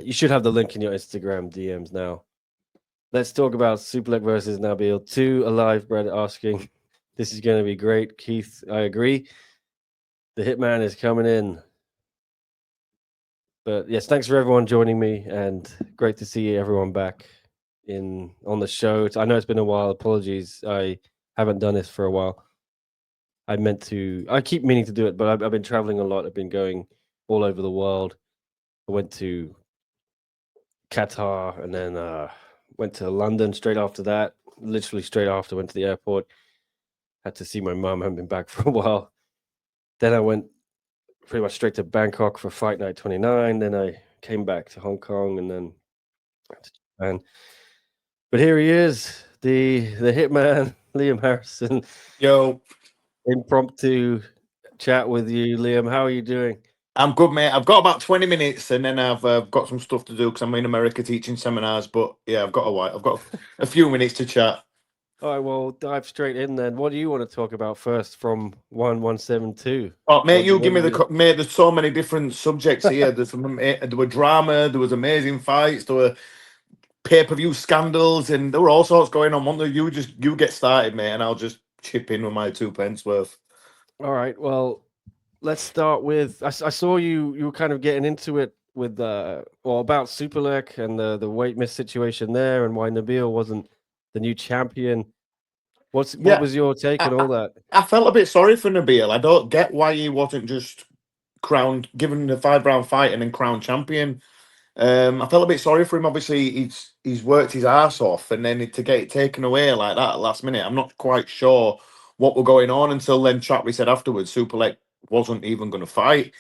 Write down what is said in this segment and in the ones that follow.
You should have the link in your Instagram DMs now. Let's talk about Superlek versus Nabil. Two alive bred asking. This is going to be great. Keith, I agree. The Hitman is coming in. But yes, thanks for everyone joining me, and great to see everyone back on the show. I know it's been a while. Apologies, I haven't done this for a while. I keep meaning to do it, but I've been traveling a lot. I've been going all over the world. I went to Qatar and then went to London straight after that. Literally straight after, went to the airport. Had to see my mum. Haven't been back for a while. Then I went pretty much straight to Bangkok for Fight Night 29. Then I came back to Hong Kong and then to Japan. But here he is, the Hitman, Liam Harrison. Yo. Impromptu chat with you, Liam. How are you doing? I'm good, mate. I've got about 20 minutes and then I've got some stuff to do because I'm in America teaching seminars. But yeah, I've got a few minutes to chat. All right, well, dive straight in then. What do you want to talk about first from 1172? Oh, mate, you give me mate. There's so many different subjects here. There were drama, there was amazing fights, there were pay-per-view scandals, and there were all sorts going on. One, you get started, mate, and I'll just chip in with my 2 pence worth. All right, well, let's start with. I saw you were kind of getting into it with about Superlek and the weight miss situation there, and why Nabil wasn't the new champion. What was your take on all that? I felt a bit sorry for Nabil. I don't get why he wasn't just given the 5-round fight and then crowned champion. I felt a bit sorry for him. Obviously, he's worked his ass off, and then to get it taken away like that at last minute, I'm not quite sure what were going on until then. Chappie said afterwards, Superlek wasn't even going to fight.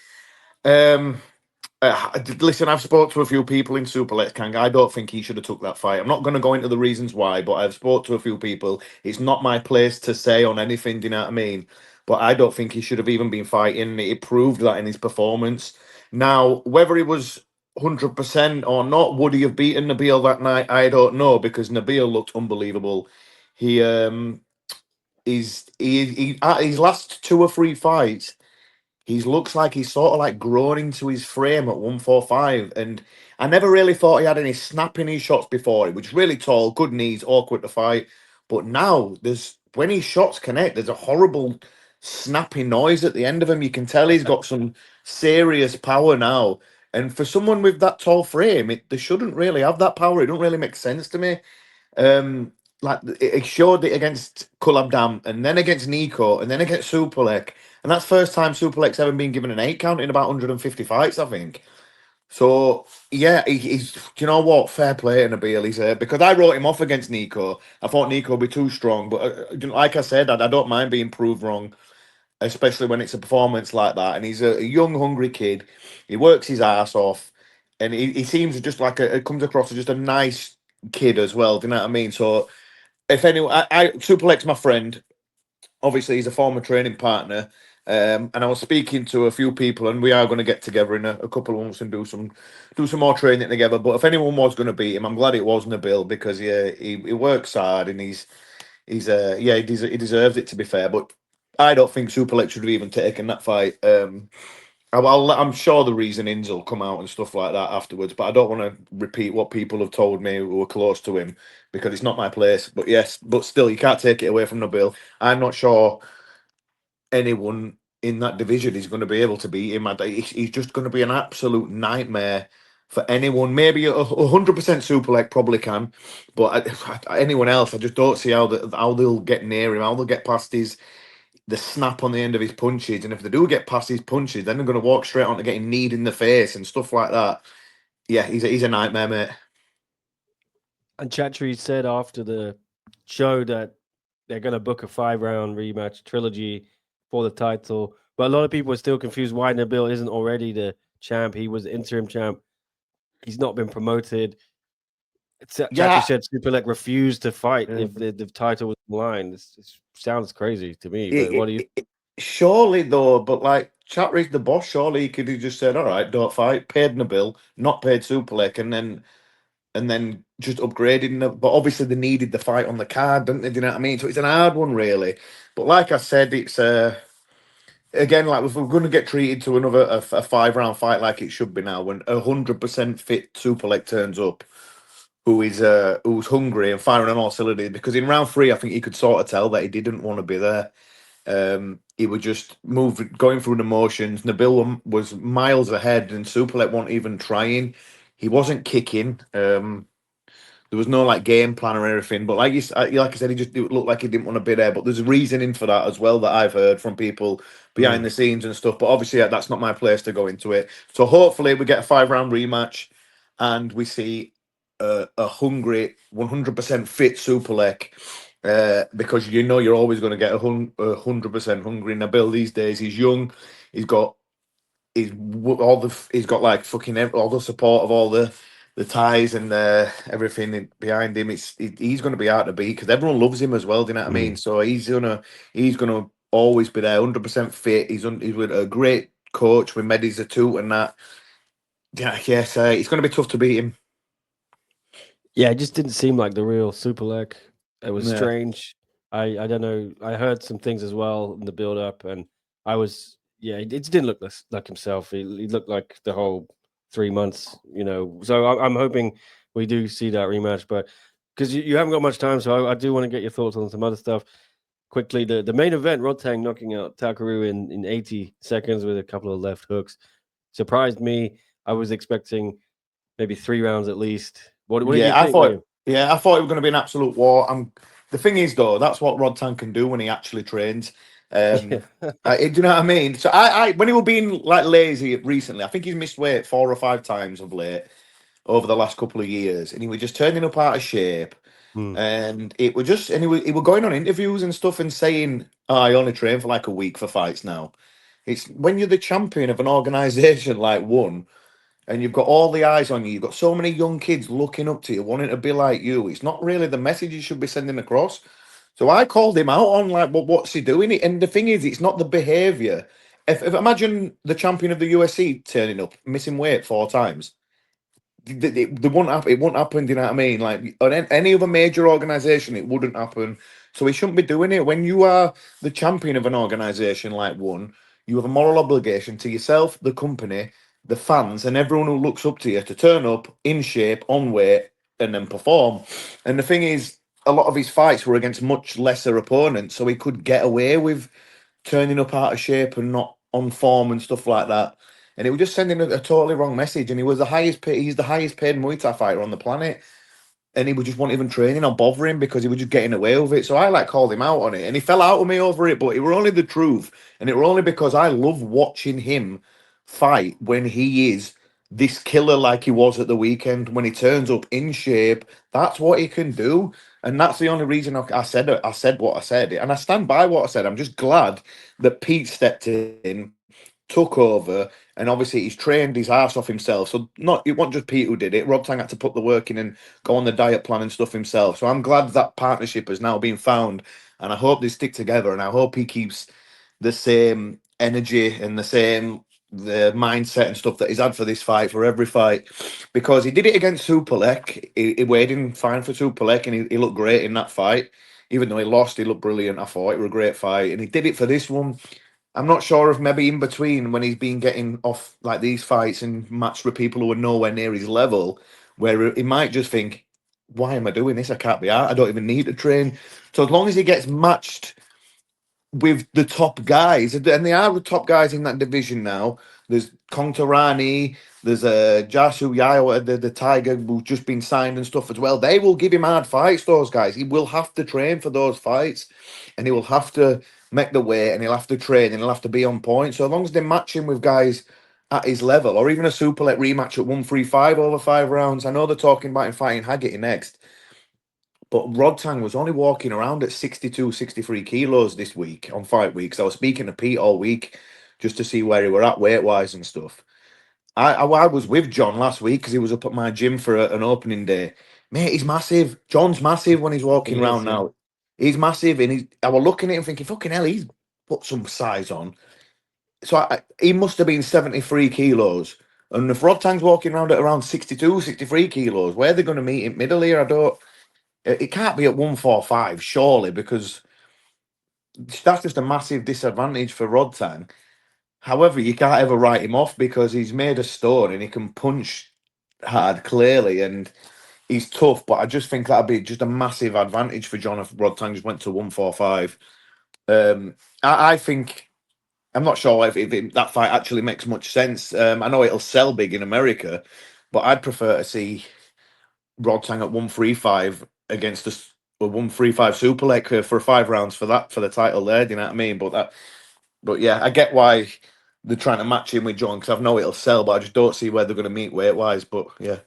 Listen, I've spoke to a few people in Superlek, Kang. I don't think he should have took that fight. I'm not going to go into the reasons why, but I've spoke to a few people. It's not my place to say on anything, do you know what I mean? But I don't think he should have even been fighting. It proved that in his performance. Now, whether he was 100% or not, would he have beaten Nabil that night? I don't know, because Nabil looked unbelievable. His last 2 or 3 fights, he looks like he's sort of like grown into his frame at 145. And I never really thought he had any snap in his shots before. He was really tall, good knees, awkward to fight. But now, when his shots connect, there's a horrible snapping noise at the end of him. You can tell he's got some serious power now. And for someone with that tall frame, they shouldn't really have that power. It don't really make sense to me. Like it showed it against Kulabdam, and then against Nico, and then against Superlek. And that's the first time Superlek's ever been given an 8 count in about 150 fights, I think. So, yeah, he's, you know what? Fair play to Nabil. He's because I wrote him off against Nico. I thought Nico would be too strong. But like I said, I don't mind being proved wrong, especially when it's a performance like that. And he's a young, hungry kid. He works his ass off. And he seems just like it comes across as just a nice kid as well. Do you know what I mean? So, if anyone, Superlek's my friend. Obviously, he's a former training partner. And I was speaking to a few people, and we are going to get together in a couple of months and do some more training together. But if anyone was going to beat him, I'm glad it was Nabil, because he works hard and he deserves it, to be fair. But I don't think Superlek should have even taken that fight. I'm sure the reasonings will come out and stuff like that afterwards, but I don't want to repeat what people have told me who were close to him, because it's not my place. But yes, but still, you can't take it away from Nabil. I'm not sure anyone in that division is going to be able to beat him. He's just going to be an absolute nightmare for anyone. Maybe 100% Superlek probably can, but anyone else, I just don't see how they'll get near him, how they'll get past the snap on the end of his punches. And if they do get past his punches, then they're going to walk straight on to getting kneed in the face and stuff like that. Yeah, he's a nightmare, mate. And Chatri said after the show that they're going to book a 5-round rematch trilogy for the title. But a lot of people are still confused why Nabil isn't already the champ. He was interim champ. He's not been promoted. Chatri said Superlek refused to fight if the title was in line. This sounds crazy to me. But what do you? Surely though, but like Chatri's the boss. Surely he could have just said, "All right, don't fight." Paid Nabil, not paid Superlek, and then just upgraded. But obviously they needed the fight on the card, didn't they? Do you know what I mean? So it's an hard one, really. But like I said, it's again, like if we're going to get treated to another a 5 round fight like it should be now, when 100% fit Superlek turns up, who's hungry and firing on all cylinders, because in round 3 I think you could sort of tell that he didn't want to be there. He would just going through the motions. Nabil was miles ahead, and Superlek wasn't even trying. He wasn't kicking. There was no like game plan or anything. But like I said, it looked like he didn't want to be there. But there's a reasoning for that as well that I've heard from people behind Mm. the scenes and stuff. But obviously, that's not my place to go into it. So hopefully, we get a 5 round rematch, and we see a hungry, 100% fit Superlek. Because you're always going to get 100% hungry. Nabil these days, he's young, he's got he's got like fucking all the support of all the ties and everything behind him. He's going to be hard to beat because everyone loves him as well. Do you know what I mean? Mm. So he's gonna always be there, 100% fit. He's with a great coach with Medis too and that. Yeah, yes, it's going to be tough to beat him. Yeah, it just didn't seem like the real Superlek. It was Yeah. strange. I don't know. I heard some things as well in the build up, and I was it didn't look like himself. He looked like the whole 3 months, you know. So I'm hoping we do see that rematch, but because you haven't got much time, so I do want to get your thoughts on some other stuff quickly. The main event, Rodtang knocking out Takeru in 80 seconds with a couple of left hooks, surprised me. I was expecting maybe 3 rounds at least. What did you Yeah, I think, thought. William? Yeah, I thought it was going to be an absolute war. The thing is, though, that's what Rodtang can do when he actually trains. Yeah. Do you know what I mean? So when he was being like lazy recently, I think he's missed weight 4 or 5 times of late over the last couple of years, and he was just turning up out of shape. Mm. And it was just, and he was going on interviews and stuff and saying, "Oh, I only train for like a week for fights now." It's when you're the champion of an organization like one, and you've got all the eyes on you. You've got so many young kids looking up to you, wanting to be like you. It's not really the message you should be sending across. So I called him out on like, well, what's he doing? And the thing is, it's not the behaviour. If imagine the champion of the USC turning up, missing weight 4 times. They won't happen. It won't happen. Do you know what I mean? Like on any other major organization, it wouldn't happen. So he shouldn't be doing it. When you are the champion of an organization like one, you have a moral obligation to yourself, the company, the fans, and everyone who looks up to you to turn up in shape, on weight, and then perform. And the thing is, a lot of his fights were against much lesser opponents, so he could get away with turning up out of shape and not on form and stuff like that. And it was just sending a totally wrong message. And he was the highest paid, he's the highest paid Muay Thai fighter on the planet. And he would just want even training or bothering because he was just getting away with it. So I like called him out on it. And he fell out with me over it, but it were only the truth. And it were only because I love watching him fight when he is this killer like he was at the weekend, when he turns up in shape. That's what he can do. And that's the only reason I said it. I said what I said. And I stand by what I said. I'm just glad that Pete stepped in, took over, and obviously he's trained his ass off himself. So not it wasn't just Pete who did it. Rodtang had to put the work in and go on the diet plan and stuff himself. So I'm glad that partnership has now been found, and I hope they stick together. And I hope he keeps the same energy and the mindset and stuff that he's had for this fight, for every fight, because he did it against Superlek. He weighed in fine for Superlek, and he looked great in that fight. Even though he lost, he looked brilliant. I thought it was a great fight, and he did it for this one. I'm not sure if maybe in between when he's been getting off like these fights and matched with people who are nowhere near his level, where he might just think, "Why am I doing this? I can't be out. I don't even need to train." So as long as he gets matched with the top guys, and they are the top guys in that division now. There's Contarani, there's Jasu Yao, the Tiger, who's just been signed and stuff as well. They will give him hard fights, those guys. He will have to train for those fights, and he will have to make the weight, and he'll have to train, and he'll have to be on point. So as long as they match him with guys at his level, or even a Superlek rematch at 135 over 5 rounds. I know they're talking about him fighting Haggerty next. But Rodtang was only walking around at 62, 63 kilos this week on fight weeks. I was speaking to Pete all week just to see where he were at weight wise and stuff. I was with John last week because he was up at my gym for an opening day. Mate, he's massive. John's massive when he's walking He is, around yeah. now. He's massive, and I was looking at him thinking, fucking hell, he's put some size on. So he must have been 73 kilos. And if Rodtang's walking around at around 62, 63 kilos, where are they going to meet in middle here? I don't. It can't be at 145, surely, because that's just a massive disadvantage for Rodtang. However, you can't ever write him off because he's made a stone and he can punch hard clearly and he's tough. But I just think that'd be just a massive advantage for John if Rodtang just went to 145. I think I'm not sure if that fight actually makes much sense. I know it'll sell big in America, but I'd prefer to see Rodtang at 135 against a 135 Superlek for 5 rounds for the title there. Do you know what I mean? But yeah, I get why they're trying to match him with John because I know it'll sell, but I just don't see where they're going to meet weight wise. But yeah,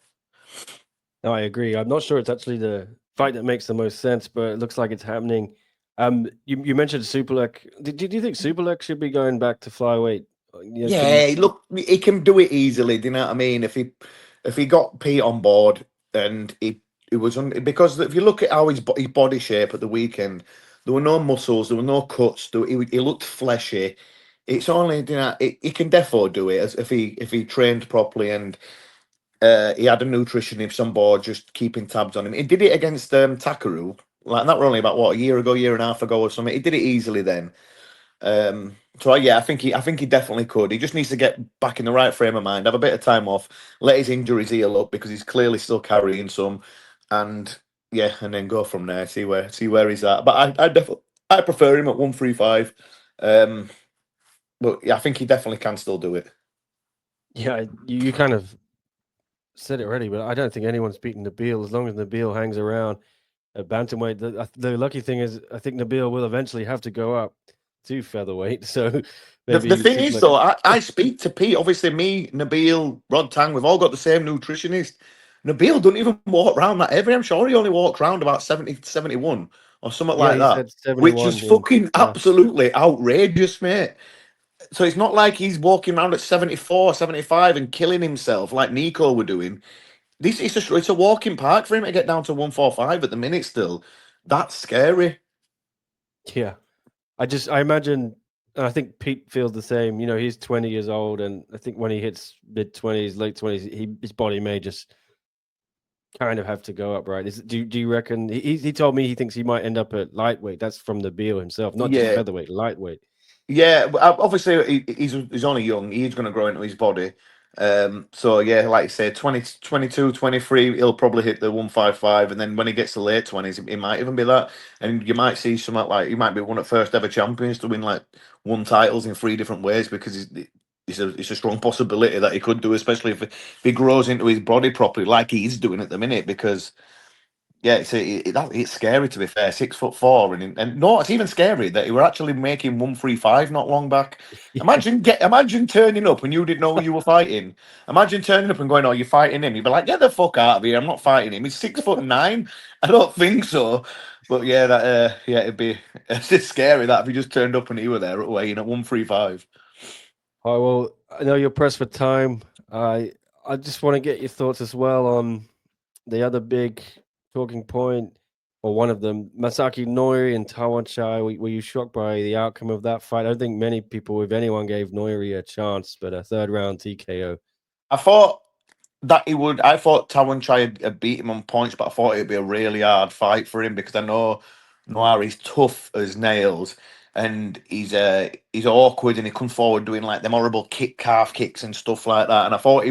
No, I agree. I'm not sure it's actually the fight that makes the most sense, but it looks like it's happening. You mentioned Superlek. Do you think Superlek should be going back to flyweight? Could he? yeah. Look, he can do it easily. Do you know what I mean? If he got Pete on board and he was because if you look at how his body shape at the weekend, there were no muscles, there were no cuts. He looked fleshy. It's only he can defo do it as if he trained properly and he had a nutritionist on board just keeping tabs on him. He did it against Takeru, like that were only about what a year and a half ago or something. He did it easily then. So yeah, I think he definitely could. He just needs to get back in the right frame of mind, have a bit of time off, let his injuries heal up because he's clearly still carrying some, and yeah, and then go from there. See where he's at. But I definitely I prefer him at 135. Um, but yeah, I think he definitely can still do it. Yeah, you kind of said it already, but I don't think anyone's beating Nabil as long as Nabil hangs around at bantamweight. The lucky thing is, I think Nabil will eventually have to go up to featherweight. So The maybe thing is, Superlek. though, I speak to Pete. Obviously, me, Nabil, Rodtang, we've all got the same nutritionist. Nabil don't even walk around that heavy. I'm sure he only walks around about 70, 71 or something Yeah, like he that, said which is 71 in fucking last. absolutely outrageous, mate. So it's not like he's walking around at 74, 75 and killing himself like Nico were doing. This it's a walking park for him to get down to 145 at the minute still. That's scary. Yeah, I imagine, and I think Pete feels the same. He's 20 years old, and I think when he hits mid 20s, late 20s, his body may just kind of have to go up, right? Do you reckon he told me he thinks he might end up at lightweight? That's from the Beal himself, not just Yeah, featherweight, lightweight. yeah, but obviously he's only young. He's going to grow into his body. So yeah, like you say, 20, 22, 23, he'll probably hit the 155, and then when he gets to late 20s, it might even be that. And you might see something like he might be one of the first ever champions to win like won titles in 3 different ways because it's a strong possibility that he could do, especially if he grows into his body properly, like he's doing at the minute. Because yeah, it's scary to be fair. 6'4", and no, it's even scary that he were actually making 135 not long back. Yeah. Imagine turning up and you didn't know who you were fighting. Imagine turning up and going, "Oh, you're fighting him." You'd be like, "Get the fuck out of here! I'm not fighting him. He's 6'9". I don't think so. But yeah, yeah, it'd be it's just scary that if he just turned up and he were there at weighing at 135. All right, well, I know you're pressed for time. I just want to get your thoughts as well on the other big talking point, or one of them, Masaki Noiri and Tawanchai. Were you shocked by the outcome of that fight? I don't think many people, if anyone, gave Noiri a chance, but a third round TKO. I thought that he would. I thought Tawanchai had beat him on points, but I thought it'd be a really hard fight for him because I know Noir is tough as nails and he's awkward and he comes forward doing like them horrible calf kicks and stuff like that. And I thought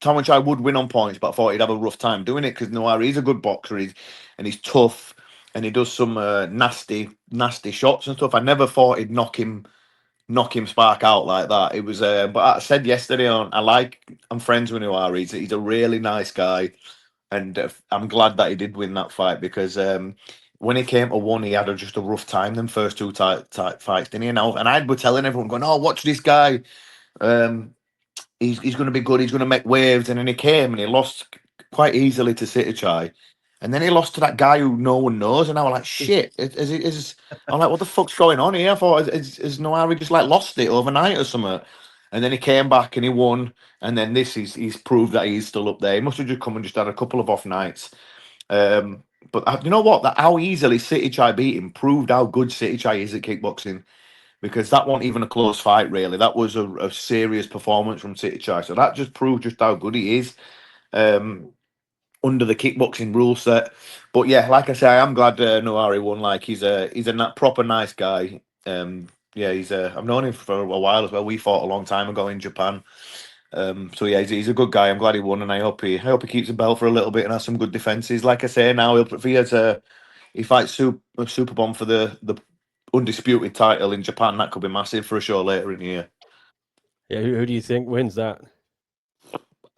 Tawanchai would win on points, but I thought he'd have a rough time doing it because Noir is a good boxer, and he's tough and he does some nasty shots and stuff. I never thought he'd knock him spark out like that. It was, but I said yesterday I'm friends with Noir. He's a really nice guy, and I'm glad that he did win that fight because when he came to one, he had just a rough time them first two tight fights, didn't he? And I was telling everyone, going, "Oh, watch this guy. Um, he's going to be good. He's going to make waves." And then he came and he lost quite easily to City Chai. And then he lost to that guy who no one knows. And I was like, shit, I'm like, what the fuck's going on here? I thought, is Noari just like lost it overnight or something? And then he came back and he won. And then he's proved that he's still up there. He must have just come and just had a couple of off nights. But you know what? That how easily City Chai beat him proved how good City Chai is at kickboxing because that wasn't even a close fight, really. That was a serious performance from City Chai. So that just proved just how good he is. Um, under the kickboxing rule set. But yeah, like I say, I am glad Noari won. Like he's a proper nice guy. Yeah, I've known him for a while as well. We fought a long time ago in Japan. So yeah, he's a good guy. I'm glad he won, and I hope he keeps the belt for a little bit and has some good defenses. Like I say, now he fights Super Bomb for the undisputed title in Japan. That could be massive for a show later in the year. Yeah, who do you think wins that?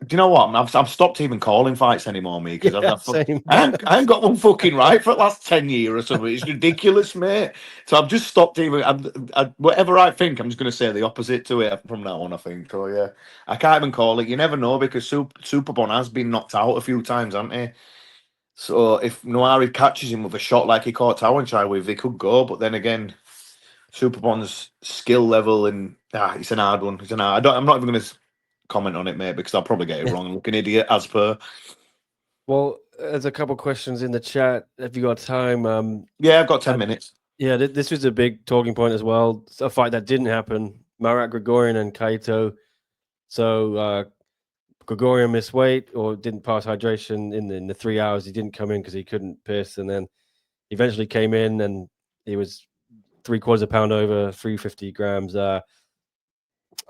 Do you know what? I've stopped even calling fights anymore, me, because Yeah, same. I ain't got one fucking right for the last 10 years or something. It's ridiculous, mate. So I've just stopped even. Whatever I think, I'm just going to say the opposite to it from now on, I think. So yeah, I can't even call it. You never know, because Superbon has been knocked out a few times, hasn't he? So if Noari catches him with a shot like he caught Tawanchai with, they could go. But then again, Superbon's skill level and it's an hard one. I'm not even going to comment on it, mate, because I'll probably get it wrong and look an idiot as per. Well, there's a couple questions in the chat. Have you got time? Yeah, I've got 10 and minutes. yeah, this was a big talking point as well. It's a fight that didn't happen. Marat Grigorian and Kaito. So Grigorian missed weight or didn't pass hydration in the 3 hours. He didn't come in because he couldn't piss, and then eventually came in and he was 3/4 a pound over, 350 grams. And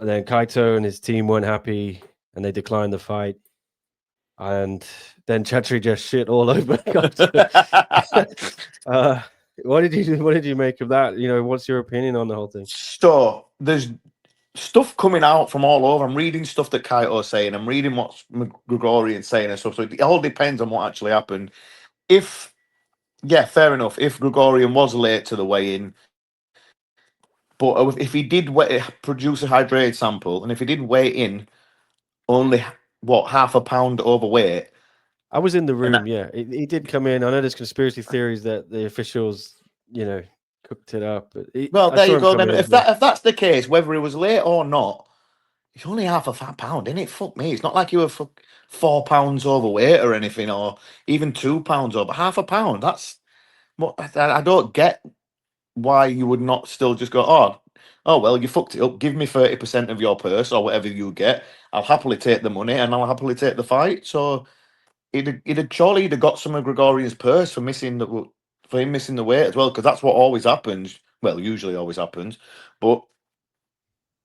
then Kaito and his team weren't happy and they declined the fight. And then Chatri just shit all over Kaito. What did you make of that? What's your opinion on the whole thing? So there's stuff coming out from all over. I'm reading stuff that Kaito's saying. I'm reading what Gregorian's saying and stuff. So it all depends on what actually happened. Yeah, fair enough. If Gregorian was late to the weigh-in, but if he did produce a hydrated sample, and if he did weigh in only half a pound overweight. I was in the And room. Yeah, he did come in. I know there's conspiracy theories that the officials, cooked it up. But well, I there saw you him go. come Then in. if Yeah. that's the case, whether he was late or not, it's only half a fat pound, isn't it? Fuck me. It's not like you were 4 pounds overweight or anything, or even 2 pounds over. Half a pound. That's what I don't get why you would not still just go, oh well, you fucked it up. Give me 30% of your purse or whatever you get. I'll happily take the money and I'll happily take the fight. So he'd have got some of Gregorian's purse for him missing the weight as well, because that's what always happens. Well, usually always happens, but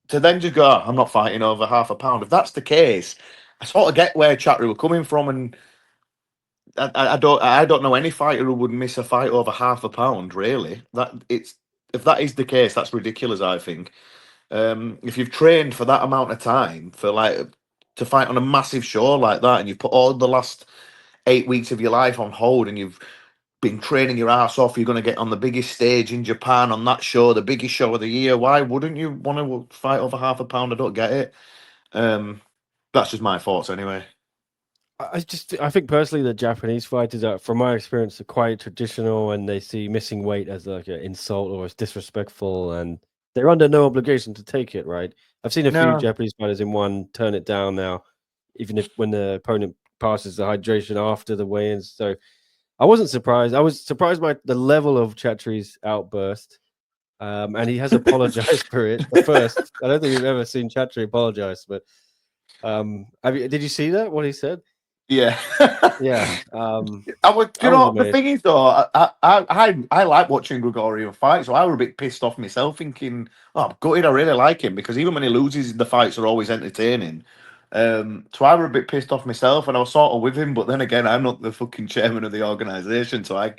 to then just go, I'm not fighting over half a pound. If that's the case, I sort of get where Chatry were coming from, and I don't know any fighter who would miss a fight over half a pound. Really, if that is the case, that's ridiculous. I think if you've trained for that amount of time to fight on a massive show like that, and you've put all the last 8 weeks of your life on hold, and you've been training your ass off, you're going to get on the biggest stage in Japan on that show, the biggest show of the year. Why wouldn't you want to fight over half a pound? I don't get it. That's just my thoughts anyway. I think personally the Japanese fighters are, from my experience, are quite traditional and they see missing weight as like an insult or as disrespectful, and they're under no obligation to take it. Right? I've seen a few No. Japanese fighters in one turn it down now, even if when the opponent passes the hydration after the weigh-ins. So I wasn't surprised. I was surprised by the level of Chatri's outburst. And he has apologized for it first. I don't think we've ever seen Chatri apologize, but did you see that? What he said? Yeah. Yeah. You I was know, the amazed. thing is though, I like watching Gregorian fight, so I was a bit pissed off myself, thinking, oh, I'm gutted. I really like him, because even when he loses, the fights are always entertaining. So I was a bit pissed off myself, and I was sort of with him. But then again, I'm not the fucking chairman of the organization, so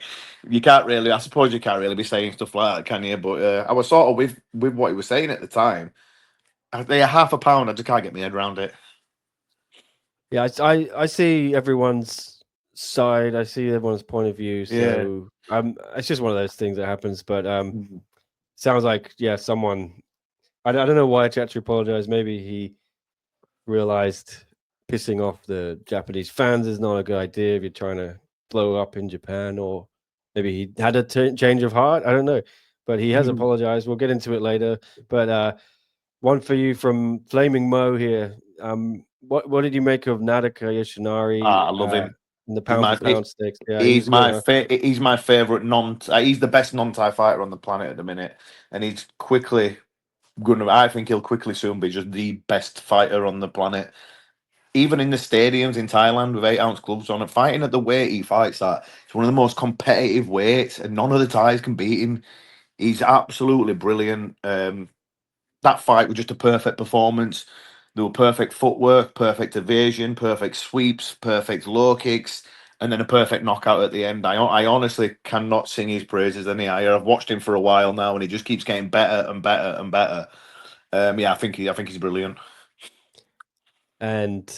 you can't really. I suppose you can't really be saying stuff like that, can you? But I was sort of with what he was saying at the time. They half a pound. I just can't get my head around it. Yeah, I see everyone's side. I see everyone's point of view. Yeah. So it's just one of those things that happens. But sounds like someone. I don't know why Chatri apologized. Maybe he realized pissing off the Japanese fans is not a good idea if you're trying to blow up in Japan, or maybe he had a change of heart. I don't know, but he has apologized. We'll get into it later. But one for you from Flaming Mo here. What did you make of Nadaka Yoshinari I love him. in the He's pound my for pound stakes? Yeah, he he's was good, my huh? he's my favorite non. He's the best non-Thai fighter on the planet at the minute, and he's quickly going to. I think he'll quickly soon be just the best fighter on the planet. even in the stadiums in Thailand with 8 ounce gloves on and fighting at the weight he fights at. It's one of the most competitive weights, and none of the Thais can beat him. He's absolutely brilliant. That fight was just a perfect performance. There were perfect footwork, perfect evasion, perfect sweeps, perfect low kicks, and then a perfect knockout at the end. I honestly cannot sing his praises any higher. I've watched him for a while now, and he just keeps getting better and better and better. Yeah, I think he's brilliant. And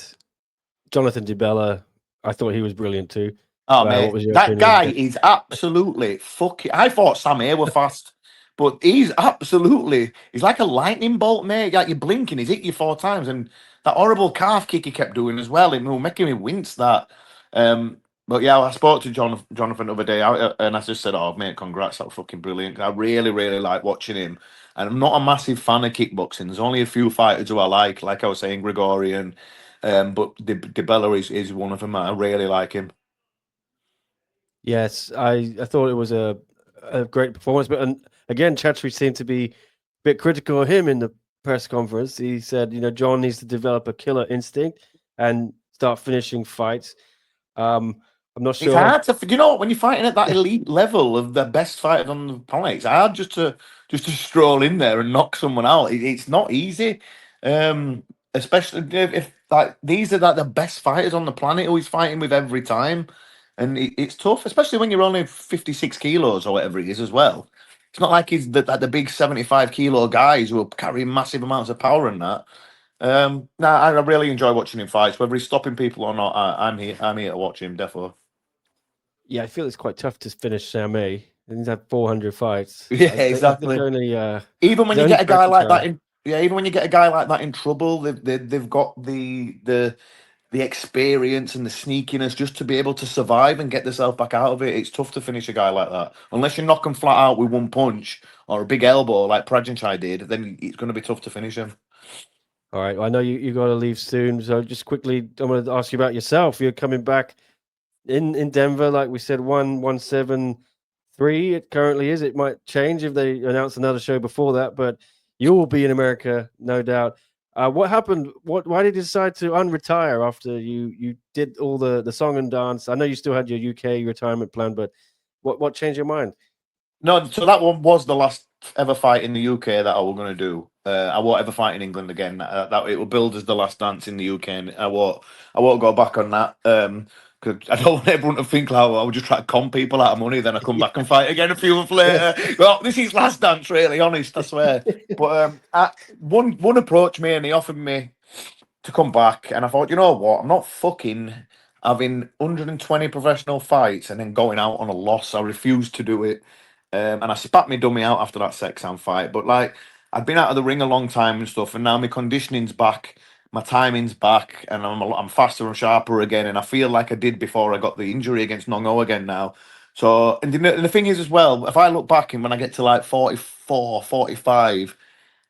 Jonathan Di Bella, I thought he was brilliant too. Oh What mate, was your that opinion? guy is absolutely fucking. I thought Sam Ayer were fast, but he's absolutely. He's like a lightning bolt, mate. Like you're blinking, he's hit you 4 times, and that horrible calf kick he kept doing as well. It was making me wince. That. But yeah, I spoke to Jonathan the other day, and I just said, "Oh mate, congrats, that was fucking brilliant." 'Cause I really, really like watching him, and I'm not a massive fan of kickboxing. There's only a few fighters who I like I was saying, Gregorian, but DeBella is one of them. I really like him. Yes, I thought it was a great performance, but again, Chatri seemed to be a bit critical of him in the press conference. He said, John needs to develop a killer instinct and start finishing fights. I'm not It's sure. hard to, when you're fighting at that elite level of the best fighters on the planet. It's hard just to stroll in there and knock someone out. It's not easy, um, especially if like these are like the best fighters on the planet who he's fighting with every time, and it's tough, especially when you're only 56 kilos or whatever it is as well. It's not like he's like the big 75 kilo guys who are carrying massive amounts of power and that. Nah, I really enjoy watching him fights, whether he's stopping people or not. I'm here. I'm here to watch him, definitely. Yeah, I feel it's quite tough to finish Sam A. And he's had 400 fights. Yeah, I think exactly. only Even when he's you only get a guy like McIntyre. that in, yeah, even when you get a guy like that in trouble, they've got the experience and the sneakiness just to be able to survive and get themselves back out of it. It's tough to finish a guy like that unless you knock him flat out with one punch or a big elbow like Prajanchai did. Then it's going to be tough to finish him. All right. Well, I know you got to leave soon, so just quickly, I want to ask you about yourself. You're coming back in Denver, like we said, 173. It currently is. It might change if they announce another show before that, but you will be in America, no doubt. What happened? Why did you decide to unretire after you did all the song and dance? I know you still had your UK retirement plan, but what changed your mind? No, so that one was the last ever fight in the UK that I was going to do. I won't ever fight in England again. That it will build as the last dance in the UK, and I won't go back on that. Because I don't want everyone to think like I would just try to con people out of money. Then I come back and fight again a few months later. Well, this is last dance, really honest, I swear. But one approached me and he offered me to come back, and I thought, you know what, I'm not fucking having 120 professional fights and then going out on a loss. I refused to do it, and I spat my dummy out after that Sexan fight. But like, I'd been out of the ring a long time and stuff, and now my conditioning's back, my timing's back, and I'm faster and sharper again, and I feel like I did before I got the injury against Nongo again now. So, and the thing is as well, if I look back and when I get to like 44, 45.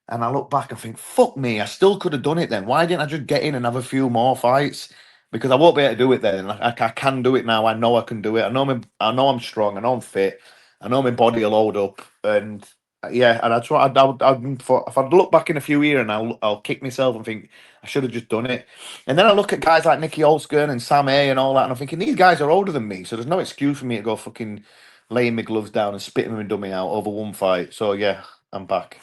And I look back and think, fuck me, I still could have done it then. Why didn't I just get in and have a few more fights? Because I won't be able to do it then. I can do it now. I know I can do it. I know I'm strong. I know I'm fit. I know my body will hold up. And yeah, and that's what if I look back in a few years and I'll kick myself and think I should have just done it. And then I look at guys like Nicky Olsken and Sam A and all that, and I'm thinking these guys are older than me, so there's no excuse for me to go fucking laying my gloves down and spitting my dummy out over one fight. So yeah, I'm back.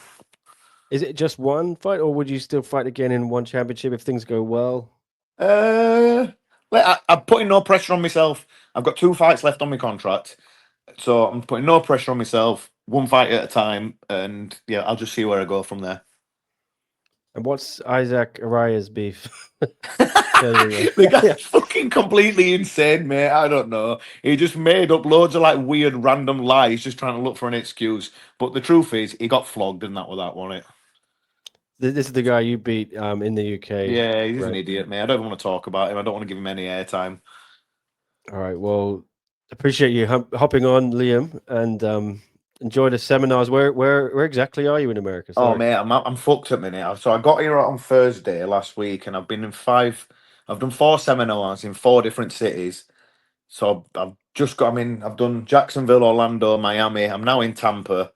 Is it just one fight, or would you still fight again in one championship if things go well? Uh, I'm putting no pressure on myself. I've got 2 fights left on my contract, so I'm putting no pressure on myself. One fight at a time, and yeah, I'll just see where I go from there. And what's Isaac Araya's beef? The guy's fucking completely insane, mate. I don't know. He just made up loads of like weird random lies, just trying to look for an excuse. But the truth is, he got flogged, and that was that, wasn't it? This is the guy you beat in the UK, Yeah, he's an right? idiot, mate. I don't even want to talk about him. I don't want to give him any airtime. All right. Well, appreciate you hopping on, Liam, and enjoy the seminars. Where exactly are you in America? Oh Sorry. mate, I'm fucked at minute. So I got here on Thursday last week, and I've been in five. I've done 4 seminars in 4 different cities. So I've just got. I mean, I've done Jacksonville, Orlando, Miami. I'm now in Tampa.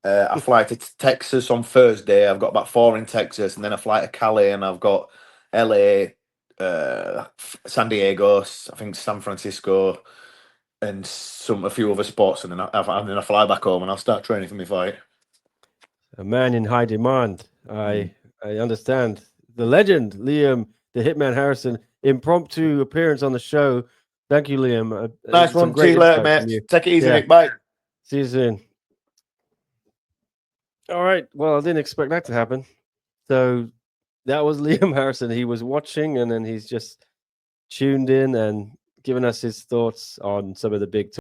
I fly to Texas on Thursday. I've got about 4 in Texas, and then I fly to Cali, and I've got LA. San Diego, I think San Francisco, and a few other spots, and then I fly back home and I'll start training for my fight. A man in high demand. I understand. The legend, Liam, the Hitman Harrison, impromptu appearance on the show. Thank you, Liam. Nice some one. great See you later, insight from mate. you. Take it easy, Yeah. Nick. Bye. See you soon. All right. Well, I didn't expect that to happen. So that was Liam Harrison. He was watching, and then he's just tuned in and given us his thoughts on some of the big